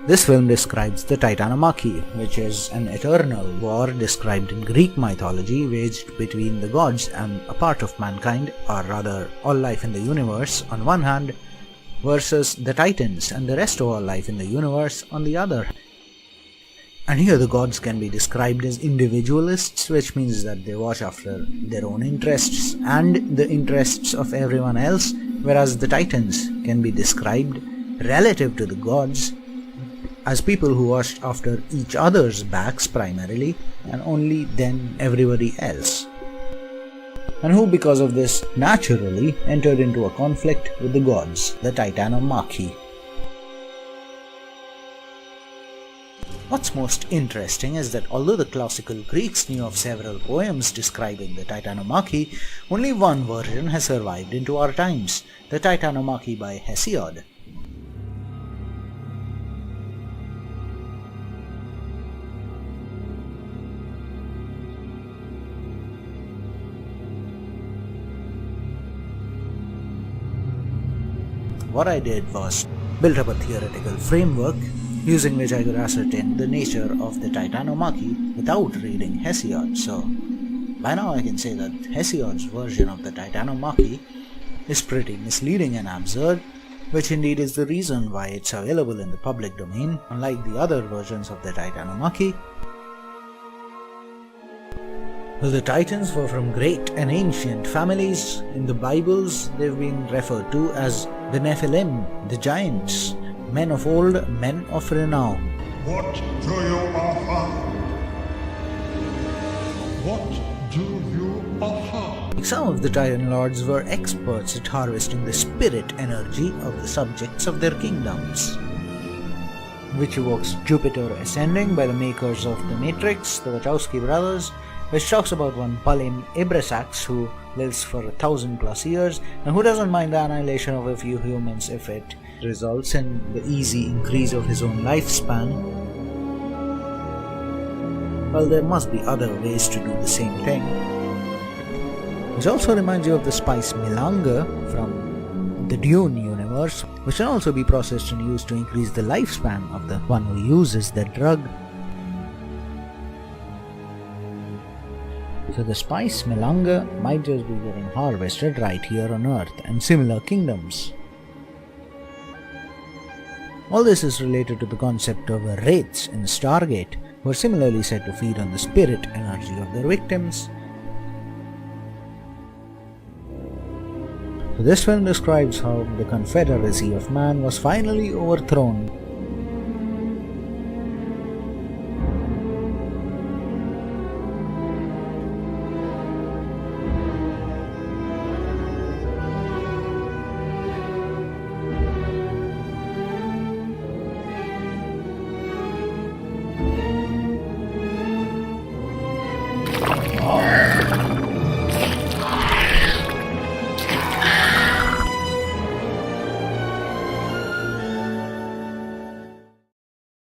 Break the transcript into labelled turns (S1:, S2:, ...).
S1: This film describes the Titanomachy, which is an eternal war described in Greek mythology waged between the gods and a part of mankind, or rather all life in the universe on one hand, versus the Titans and the rest of all life in the universe on the other. And here the gods can be described as individualists, which means that they watch after their own interests and the interests of everyone else, whereas the Titans can be described relative to the gods as people who watched after each other's backs primarily, and only then everybody else, and who because of this naturally entered into a conflict with the gods, the Titanomachy. What's most interesting is that although the classical Greeks knew of several poems describing the Titanomachy, only one version has survived into our times, the Titanomachy by Hesiod. What I did was build up a theoretical framework using which I could ascertain the nature of the Titanomachy without reading Hesiod. So by now I can say that Hesiod's version of the Titanomachy is pretty misleading and absurd, which indeed is the reason why it's available in the public domain, unlike the other versions of the Titanomachy. Well, the Titans were from great and ancient families. In the Bibles, they've been referred to as the Nephilim, the giants, men of old, men of renown.
S2: What do you offer? What do you offer?
S1: Some of the Titan lords were experts at harvesting the spirit energy of the subjects of their kingdoms, which evokes Jupiter Ascending by the makers of The Matrix, the Wachowski brothers, which talks about one Palim Ibrasax who lives for 1,000+ years and who doesn't mind the annihilation of a few humans if it results in the easy increase of his own lifespan. Well, there must be other ways to do the same thing. Which also reminds you of the spice Milanga from the Dune universe, which can also be processed and used to increase the lifespan of the one who uses the drug. So the spice Milanga might just be getting harvested right here on Earth and similar kingdoms. All this is related to the concept of wraiths in Stargate, who are similarly said to feed on the spirit energy of their victims. So this film describes how the Confederacy of Man was finally overthrown